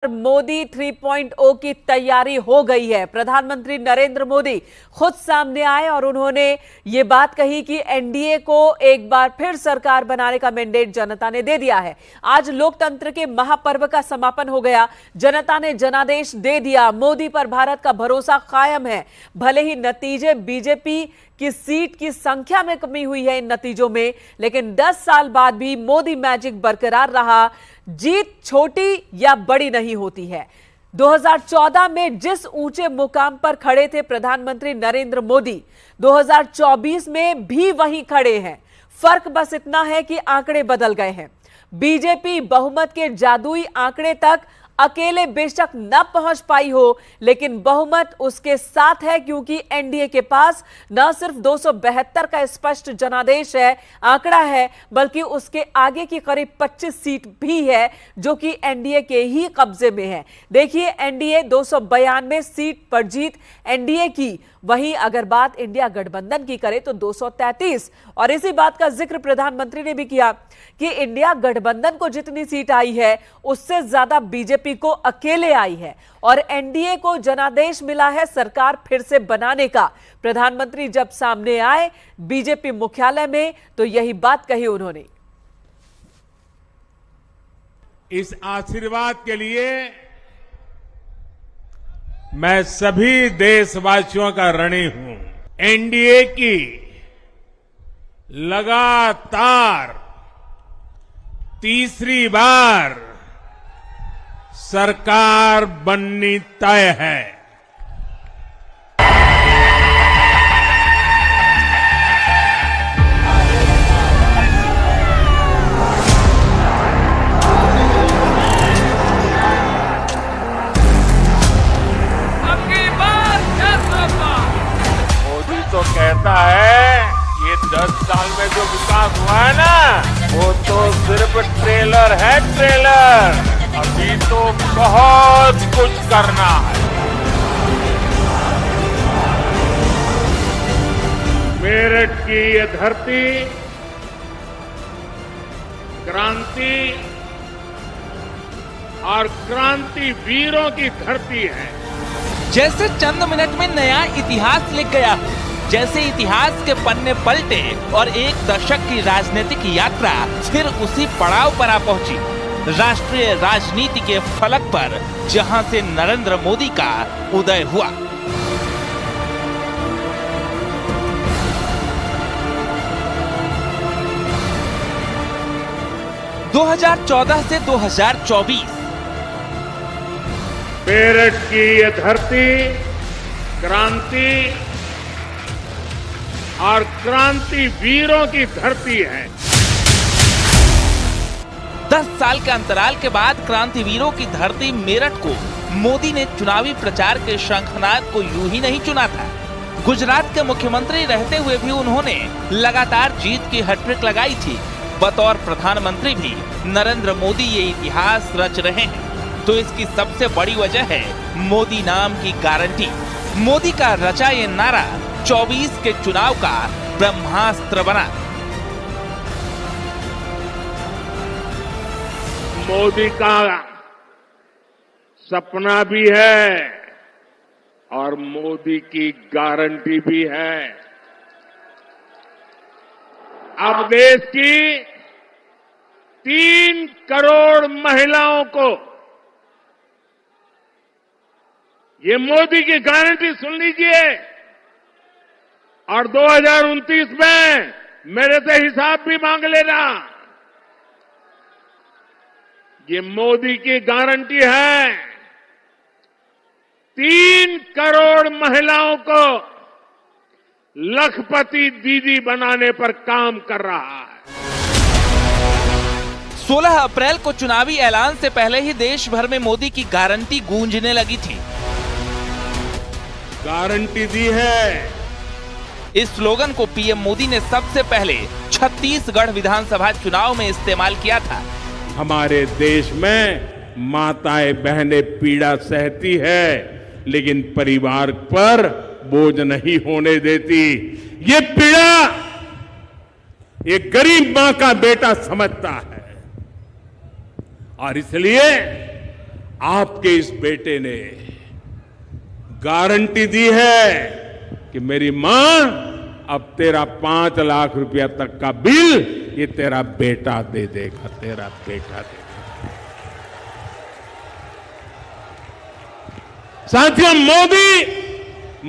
मोदी 3.0 की तैयारी हो गई है। प्रधानमंत्री नरेंद्र मोदी खुद सामने आए और उन्होंने ये बात कही कि एनडीए को एक बार फिर सरकार बनाने का मैंडेट जनता ने दे दिया है। आज लोकतंत्र के महापर्व का समापन हो गया। जनता ने जनादेश दे दिया। मोदी पर भारत का भरोसा कायम है। भले ही नतीजे बीजेपी की सीट की संख्या में कमी हुई है इन नतीजों में, लेकिन 10 साल बाद भी मोदी मैजिक बरकरार रहा। जीत छोटी या बड़ी नहीं होती है। 2014 में जिस ऊंचे मुकाम पर खड़े थे प्रधानमंत्री नरेंद्र मोदी, 2024 में भी वहीं खड़े हैं। फर्क बस इतना है कि आंकड़े बदल गए हैं। बीजेपी बहुमत के जादुई आंकड़े तक अकेले बेशक न पहुंच पाई हो, लेकिन बहुमत उसके साथ है, क्योंकि एनडीए के पास न सिर्फ 272 का स्पष्ट जनादेश है आंकड़ा है, बल्कि उसके आगे की करीब 25 सीट भी है जो कि एनडीए के ही कब्जे में है। देखिए, एनडीए 292 सीट पर जीत एनडीए की, वहीं अगर बात इंडिया गठबंधन की करें तो 233। और इसी बात का जिक्र प्रधानमंत्री ने भी किया कि इंडिया गठबंधन को जितनी सीट आई है उससे ज्यादा बीजेपी को अकेले आई है और एनडीए को जनादेश मिला है सरकार फिर से बनाने का। प्रधानमंत्री जब सामने आए बीजेपी मुख्यालय में तो यही बात कही उन्होंने। इस आशीर्वाद के लिए मैं सभी देशवासियों का ऋणी हूं। एनडीए की लगातार तीसरी बार सरकार बननी तय है। मोदी तो कहता है ये 10 साल में जो विकास हुआ है ना, वो तो सिर्फ ट्रेलर है, ट्रेलर। अभी तो बहुत कुछ करना है। मेरठ की ये धरती क्रांति और क्रांति वीरों की धरती है। जैसे चंद मिनट में नया इतिहास लिख गया, जैसे इतिहास के पन्ने पलटे और एक दशक की राजनीतिक यात्रा फिर उसी पड़ाव पर आ पहुंची। राष्ट्रीय राजनीति के फलक पर जहां से नरेंद्र मोदी का उदय हुआ। – 2014 से 2024 मेरठ की ये धरती क्रांति और क्रांति वीरों की धरती है। 10 साल के अंतराल के बाद क्रांतिवीरों की धरती मेरठ को मोदी ने चुनावी प्रचार के शंखनाद को यूं ही नहीं चुना था। गुजरात के मुख्यमंत्री रहते हुए भी उन्होंने लगातार जीत की हैट्रिक लगाई थी। बतौर प्रधानमंत्री भी नरेंद्र मोदी ये इतिहास रच रहे हैं, तो इसकी सबसे बड़ी वजह है मोदी नाम की गारंटी। मोदी का रचा ये नारा 24 के चुनाव का ब्रह्मास्त्र बना। मोदी का सपना भी है और मोदी की गारंटी भी है। अब देश की 3 करोड़ महिलाओं को ये मोदी की गारंटी सुन लीजिए और 2029 में मेरे से हिसाब भी मांग लेना। ये मोदी की गारंटी है। 3 करोड़ महिलाओं को लखपति दीदी बनाने पर काम कर रहा है। 16 अप्रैल को चुनावी ऐलान से पहले ही देश भर में मोदी की गारंटी गूंजने लगी थी। गारंटी दी है। इस स्लोगन को पीएम मोदी ने सबसे पहले छत्तीसगढ़ विधानसभा चुनाव में इस्तेमाल किया था। हमारे देश में माताएं बहनें पीड़ा सहती है, लेकिन परिवार पर बोझ नहीं होने देती। ये पीड़ा एक गरीब मां का बेटा समझता है और इसलिए आपके इस बेटे ने गारंटी दी है कि मेरी मां, अब तेरा 5 लाख रुपया तक का बिल ये तेरा बेटा दे देगा, तेरा बेटा दे देगा। साथियों,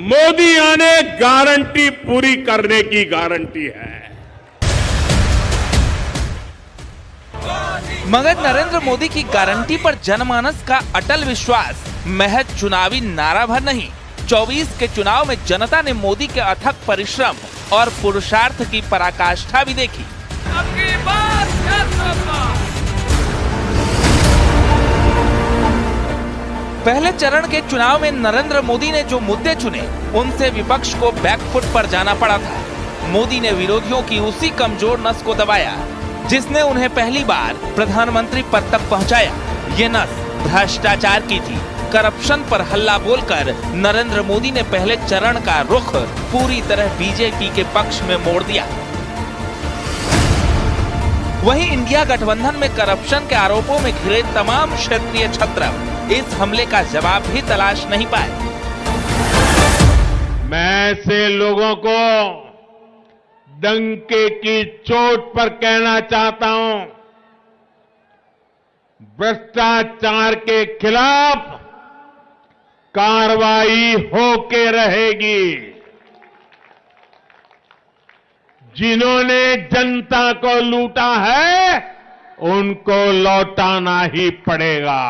मोदी आने गारंटी पूरी करने की गारंटी है। मगर नरेंद्र मोदी की गारंटी पर जनमानस का अटल विश्वास महज चुनावी नारा भर नहीं, 24 के चुनाव में जनता ने मोदी के अथक परिश्रम और पुरुषार्थ की पराकाष्ठा भी देखी। पहले चरण के चुनाव में नरेंद्र मोदी ने जो मुद्दे चुने, उनसे विपक्ष को बैकफुट पर जाना पड़ा था। मोदी ने विरोधियों की उसी कमजोर नस को दबाया जिसने उन्हें पहली बार प्रधानमंत्री पद तक पहुंचाया। ये नस भ्रष्टाचार की थी। करप्शन पर हल्ला बोलकर नरेंद्र मोदी ने पहले चरण का रुख पूरी तरह बीजेपी के पक्ष में मोड़ दिया। वहीं इंडिया गठबंधन में करप्शन के आरोपों में घिरे तमाम क्षेत्रीय छत्र इस हमले का जवाब भी तलाश नहीं पाए। मैं ऐसे लोगों को डंके की चोट पर कहना चाहता हूं, भ्रष्टाचार के खिलाफ कार्रवाई होके रहेगी। जिन्होंने जनता को लूटा है, उनको लौटाना ही पड़ेगा।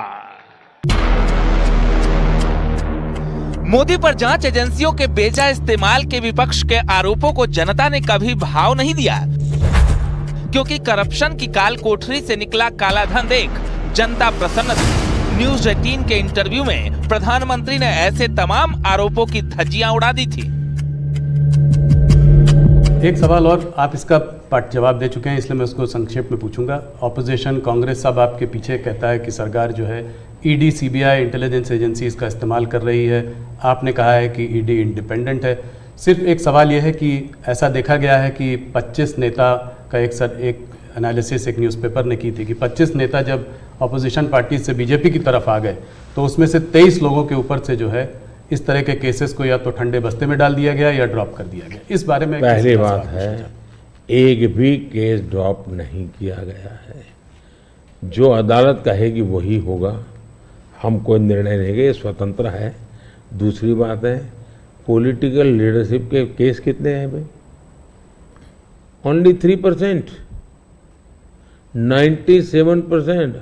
मोदी पर जांच एजेंसियों के बेजा इस्तेमाल के विपक्ष के आरोपों को जनता ने कभी भाव नहीं दिया, क्योंकि करप्शन की काल कोठरी से निकला काला धन देख जनता प्रसन्न थी। न्यूज 18 के इंटरव्यू में प्रधानमंत्री ने ऐसे तमाम आरोपों की धज्जियां उड़ा दी थी। एक सवाल और, आप इसका पार्ट जवाब दे चुके हैं, इसलिए मैं उसको संक्षेप में पूछूंगा। ऑपोजिशन कांग्रेस सब आपके पीछे कहता है कि सरकार जो है ईडी, सीबीआई, इंटेलिजेंस एजेंसी इसका इस्तेमाल कर रही है। आपने कहा है कि ईडी इंडिपेंडेंट है। सिर्फ एक सवाल यह है कि ऐसा देखा गया है कि 25 नेता का एक एनालिसिस एक न्यूज़पेपर ने की थी कि 25 नेता जब अपोजिशन पार्टी से बीजेपी की तरफ आ गए तो उसमें से 23 लोगों के ऊपर से जो है इस तरह के केसेस को या तो ठंडे बस्ते में डाल दिया गया या ड्रॉप कर दिया गया। इस बारे में पहली बात है, एक भी केस ड्रॉप नहीं किया गया है। जो अदालत कहेगी वही होगा, हम कोई निर्णय लेंगे, स्वतंत्र है। दूसरी बात है, पॉलिटिकल लीडरशिप के केस कितने हैं भाई? ओनली 3%। 97%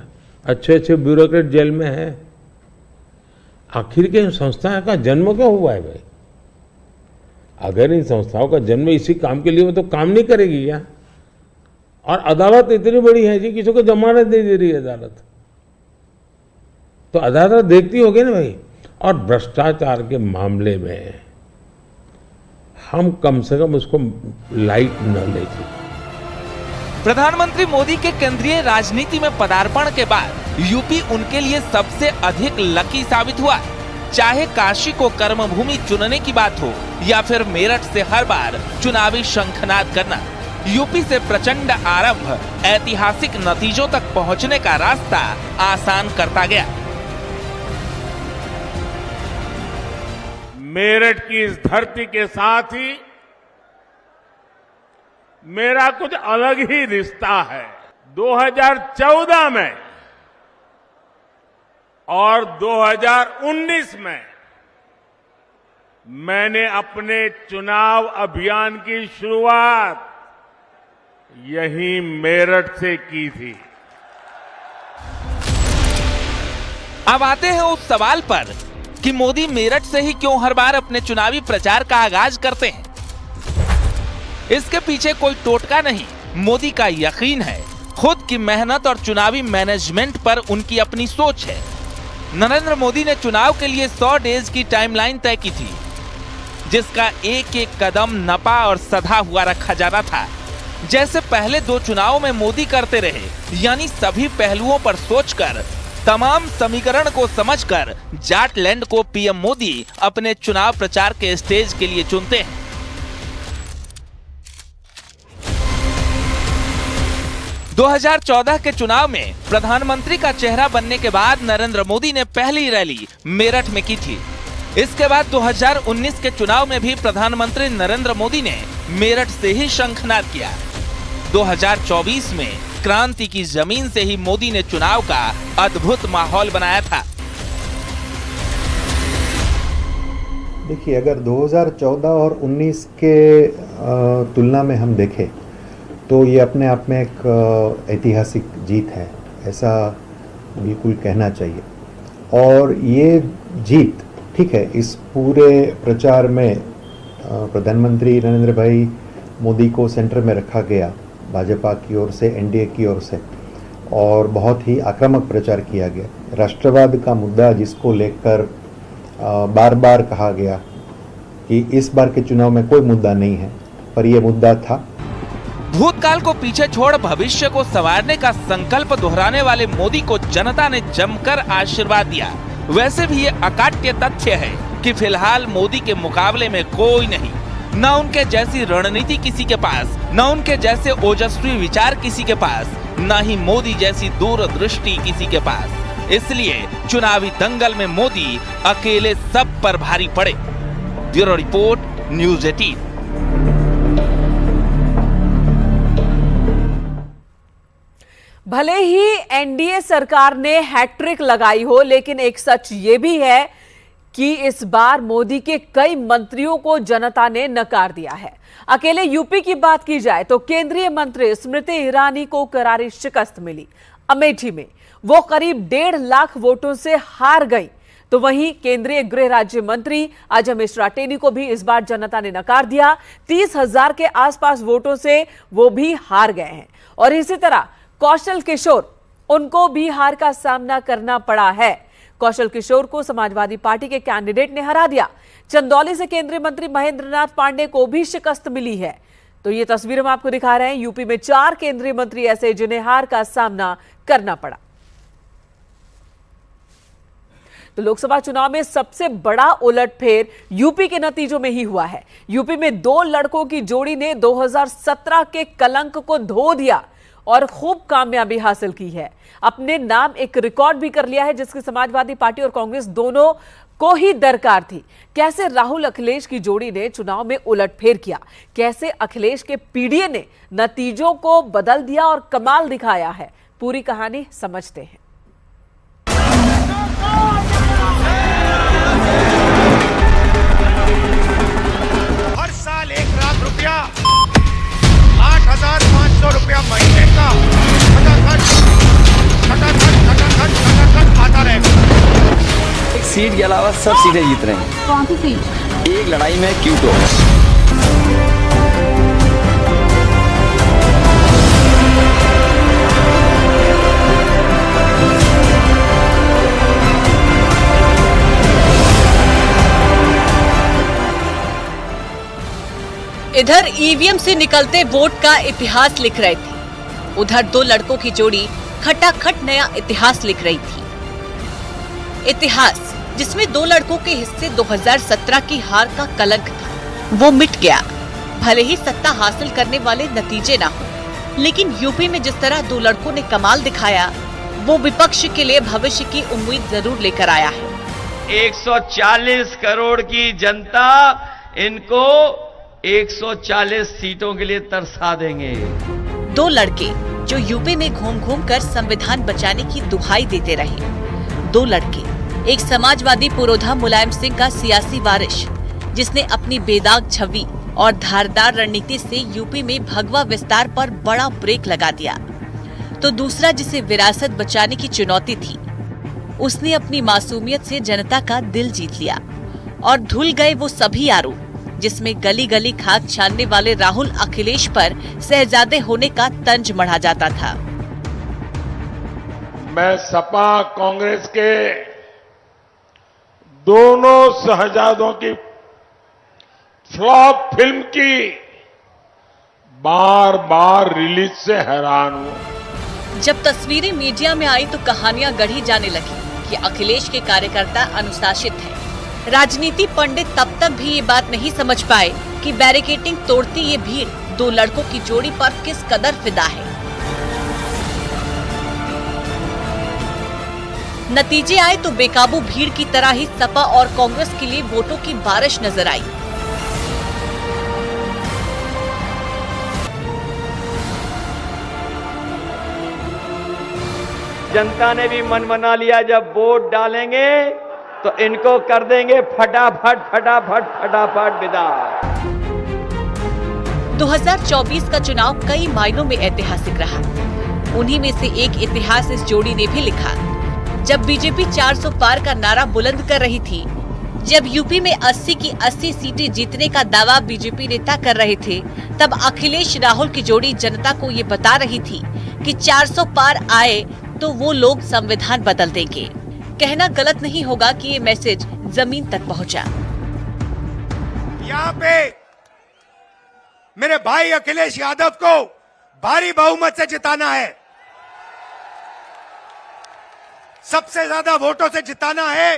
अच्छे अच्छे ब्यूरोक्रेट जेल में है। आखिर के इन संस्थाओं का जन्म क्यों हुआ है भाई? अगर इन संस्थाओं का जन्म इसी काम के लिए हो तो काम नहीं करेगी क्या? और अदालत इतनी बड़ी है जी, किसी को जमानत नहीं दे रही है अदालत, तो अदालत देखती होगी ना भाई। और भ्रष्टाचार के मामले में हम कम से कम उसको लाइट न लें। प्रधानमंत्री मोदी के केंद्रीय राजनीति में पदार्पण के बाद यूपी उनके लिए सबसे अधिक लकी साबित हुआ। चाहे काशी को कर्मभूमि चुनने की बात हो या फिर मेरठ से हर बार चुनावी शंखनाद करना, यूपी से प्रचंड आरंभ ऐतिहासिक नतीजों तक पहुंचने का रास्ता आसान करता गया। मेरठ की इस धरती के साथ ही मेरा कुछ अलग ही रिश्ता है। 2014 में और 2019 में मैंने अपने चुनाव अभियान की शुरुआत यही मेरठ से की थी। अब आते हैं उस सवाल पर कि मोदी मेरठ से ही क्यों हर बार अपने चुनावी प्रचार का आगाज करते हैं। इसके पीछे कोई टोटका नहीं, मोदी का यकीन है, खुद की मेहनत और चुनावी मैनेजमेंट पर उनकी अपनी सोच है। नरेंद्र मोदी ने चुनाव के लिए 100 डेज की टाइमलाइन तय की थी, जिसका एक एक कदम नपा और सधा हुआ रखा जाना था। जैसे पहले 2 चुनाव में मोदी करते रहे, यानी सभी पहलुओं पर सोचकर, तमाम समीकरण को समझकर जाटलैंड को पीएम मोदी अपने चुनाव प्रचार के स्टेज के लिए चुनते हैं। 2014 के चुनाव में प्रधानमंत्री का चेहरा बनने के बाद नरेंद्र मोदी ने पहली रैली मेरठ में की थी। इसके बाद 2019 के चुनाव में भी प्रधानमंत्री नरेंद्र मोदी ने मेरठ से ही शंखनाद किया। 2024 में क्रांति की जमीन से ही मोदी ने चुनाव का अद्भुत माहौल बनाया था। देखिए, अगर 2014 और 19 के तुलना में हम देखें तो ये अपने आप में एक ऐतिहासिक जीत है, ऐसा बिल्कुल कहना चाहिए। और ये जीत, ठीक है, इस पूरे प्रचार में प्रधानमंत्री नरेंद्र भाई मोदी को सेंटर में रखा गया भाजपा की ओर से, एनडीए की ओर से, और बहुत ही आक्रामक प्रचार किया गया। राष्ट्रवाद का मुद्दा जिसको लेकर बार बार कहा गया कि इस बार के चुनाव में कोई मुद्दा नहीं है, पर यह मुद्दा था। भूतकाल को पीछे छोड़ भविष्य को संवारने का संकल्प दोहराने वाले मोदी को जनता ने जमकर आशीर्वाद दिया। वैसे भी ये अकाट्य तथ्य है कि फिलहाल मोदी के मुकाबले में कोई नहीं, न उनके जैसी रणनीति किसी के पास, न उनके जैसे ओजस्वी विचार किसी के पास, न ही मोदी जैसी दूरदृष्टि किसी के पास। इसलिए चुनावी दंगल में मोदी अकेले सब पर भारी पड़े। Bureau report, news 18। भले ही एनडीए सरकार ने हैट्रिक लगाई हो, लेकिन एक सच ये भी है कि इस बार मोदी के कई मंत्रियों को जनता ने नकार दिया है। अकेले यूपी की बात की जाए तो केंद्रीय मंत्री स्मृति ईरानी को करारी शिकस्त मिली। अमेठी में वो करीब 1.5 लाख वोटों से हार गई। तो वहीं केंद्रीय गृह राज्य मंत्री अजय मिश्रा टेनी को भी इस बार जनता ने नकार दिया। 30,000 के आसपास वोटों से वो भी हार गए हैं। और इसी तरह कौशल किशोर, उनको भी हार का सामना करना पड़ा है। कौशल किशोर को समाजवादी पार्टी के कैंडिडेट ने हरा दिया। चंदौली से केंद्रीय मंत्री महेंद्र नाथ पांडे को भी शिकस्त मिली है। तो ये तस्वीर हम आपको दिखा रहे हैं। यूपी में 4 केंद्रीय मंत्री ऐसे जिन्हें हार का सामना करना पड़ा। तो लोकसभा चुनाव में सबसे बड़ा उलटफेर यूपी के नतीजों में ही हुआ है। यूपी में 2 लड़कों की जोड़ी ने 2017 के कलंक को धो दिया और खूब कामयाबी हासिल की है। अपने नाम एक रिकॉर्ड भी कर लिया है, जिसकी समाजवादी पार्टी और कांग्रेस दोनों को ही दरकार थी। कैसे राहुल अखिलेश की जोड़ी ने चुनाव में उलटफेर किया, कैसे अखिलेश के पीडीए ने नतीजों को बदल दिया और कमाल दिखाया है, पूरी कहानी समझते हैं। हर साल 1 लाख रुपया, 8,500 रुपया महीने का खटाखट आता रहेगा। एक सीट के अलावा सब सीटें जीत रहे हैं। कौन सी सीट? एक लड़ाई में क्यूटो। इधर ईवीएम से निकलते वोट का इतिहास लिख रहे थे, उधर 2 लड़कों की जोड़ी खटाखट नया इतिहास लिख रही थी। इतिहास जिसमें 2 लड़कों के हिस्से 2017 की हार का कलंक था, वो मिट गया। भले ही सत्ता हासिल करने वाले नतीजे ना हो, लेकिन यूपी में जिस तरह 2 लड़कों ने कमाल दिखाया, वो विपक्ष के लिए भविष्य की उम्मीद जरूर लेकर आया है। 140 करोड़ की जनता इनको 140 सीटों के लिए तरसा देंगे। 2 लड़के जो यूपी में घूम घूम कर संविधान बचाने की दुहाई देते रहे। 2 लड़के, एक समाजवादी पुरोधा मुलायम सिंह का सियासी वारिश, जिसने अपनी बेदाग छवि और धारदार रणनीति से यूपी में भगवा विस्तार पर बड़ा ब्रेक लगा दिया। तो दूसरा जिसे विरासत बचाने की चुनौती थी, उसने अपनी मासूमियत से जनता का दिल जीत लिया और धुल गए वो सभी आरोप जिसमें गली गली खाक छानने वाले राहुल अखिलेश पर शहजादे होने का तंज मढ़ा जाता था। मैं सपा कांग्रेस के दोनों शहजादों की फ्लॉप फिल्म की बार बार रिलीज से हैरान हूं। जब तस्वीरें मीडिया में आई तो कहानियां गढ़ी जाने लगी कि अखिलेश के कार्यकर्ता अनुशासित हैं। राजनीति पंडित तब तक भी ये बात नहीं समझ पाए कि बैरिकेडिंग तोड़ती ये भीड़ 2 लड़कों की जोड़ी पर किस कदर फिदा है। नतीजे आए तो बेकाबू भीड़ की तरह ही सपा और कांग्रेस के लिए वोटों की बारिश नजर आई। जनता ने भी मन बना लिया, जब वोट डालेंगे तो इनको कर देंगे फटाफट फटाफट फटाफट विदा। 2024 का चुनाव कई मायनों में ऐतिहासिक रहा। उन्हीं में से एक इतिहास इस जोड़ी ने भी लिखा। जब बीजेपी 400 पार का नारा बुलंद कर रही थी, जब यूपी में 80 की 80 सीटें जीतने का दावा बीजेपी नेता कर रहे थे, तब अखिलेश राहुल की जोड़ी जनता को ये बता रही थी कि 400 पार आए तो वो लोग संविधान बदल देंगे। कहना गलत नहीं होगा कि ये मैसेज जमीन तक पहुंचा। यहाँ पे मेरे भाई अखिलेश यादव को भारी बहुमत से जिताना है, सबसे ज्यादा वोटों से जिताना है।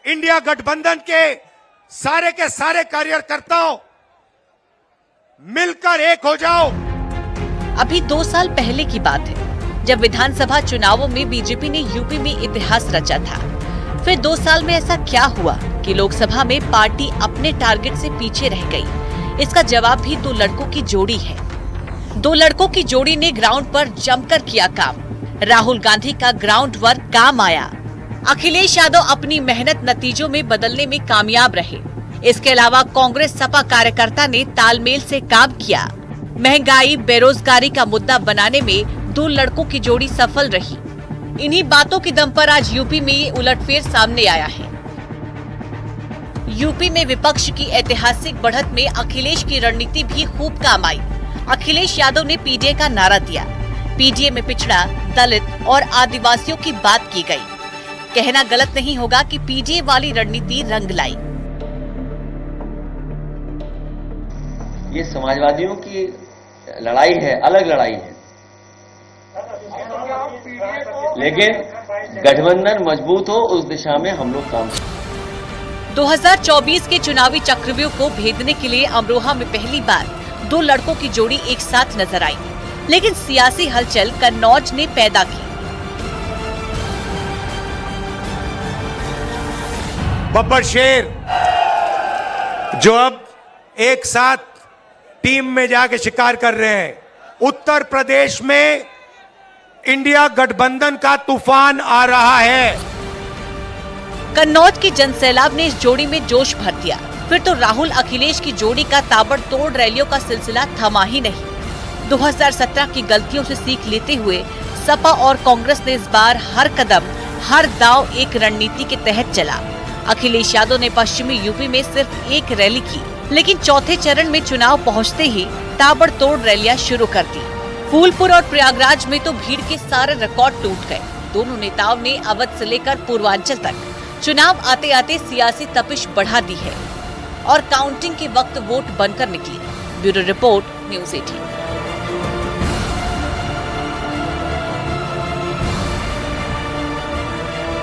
इंडिया गठबंधन के सारे कार्यकर्ताओं मिलकर एक हो जाओ। अभी 2 साल पहले की बात है, जब विधानसभा चुनावों में बीजेपी ने यूपी में इतिहास रचा था। फिर 2 साल में ऐसा क्या हुआ कि लोकसभा में पार्टी अपने टारगेट से पीछे रह गई? इसका जवाब भी 2 लड़कों की जोड़ी है। 2 लड़कों की जोड़ी ने ग्राउंड पर जमकर किया काम। राहुल गांधी का ग्राउंड वर्क काम आया। अखिलेश यादव अपनी मेहनत नतीजों में बदलने में कामयाब रहे। इसके अलावा कांग्रेस सपा कार्यकर्ता ने तालमेल से काम किया। महंगाई, बेरोजगारी का मुद्दा बनाने में 2 लड़कों की जोड़ी सफल रही। इन्हीं बातों के दम पर आज यूपी में ये उलटफेर सामने आया है। यूपी में विपक्ष की ऐतिहासिक बढ़त में अखिलेश की रणनीति भी खूब काम आई। अखिलेश यादव ने पीडीए का नारा दिया। पीडीए में पिछड़ा, दलित और आदिवासियों की बात की गई। कहना गलत नहीं होगा कि पीडीए वाली रणनीति रंग लाई। ये समाजवादियों की लड़ाई है, अलग लड़ाई है, लेकिन गठबंधन मजबूत हो उस दिशा में हम लोग काम करें। 2024 के चुनावी चक्रव्यूह को भेदने के लिए अमरोहा में पहली बार 2 लड़कों की जोड़ी एक साथ नजर आई, लेकिन सियासी हलचल कन्नौज ने पैदा की। बब्बर शेर जो अब एक साथ टीम में जाके शिकार कर रहे हैं। उत्तर प्रदेश में इंडिया गठबंधन का तूफान आ रहा है। कन्नौज की जनसैलाब ने इस जोड़ी में जोश भर दिया। फिर तो राहुल अखिलेश की जोड़ी का ताबड़तोड़ रैलियों का सिलसिला थमा ही नहीं। 2017 की गलतियों से सीख लेते हुए सपा और कांग्रेस ने इस बार हर कदम, हर दांव एक रणनीति के तहत चला। अखिलेश यादव ने पश्चिमी यूपी में सिर्फ एक रैली की, लेकिन चौथे चरण में चुनाव पहुंचते ही ताबड़तोड़ रैलियां शुरू कर दी। फूलपुर और प्रयागराज में तो भीड़ के सारे रिकॉर्ड टूट गए। दोनों नेताओं ने अवध से लेकर पूर्वांचल तक चुनाव आते आते सियासी तपिश बढ़ा दी है और काउंटिंग के वक्त वोट बनकर निकली। Bureau report, news 18।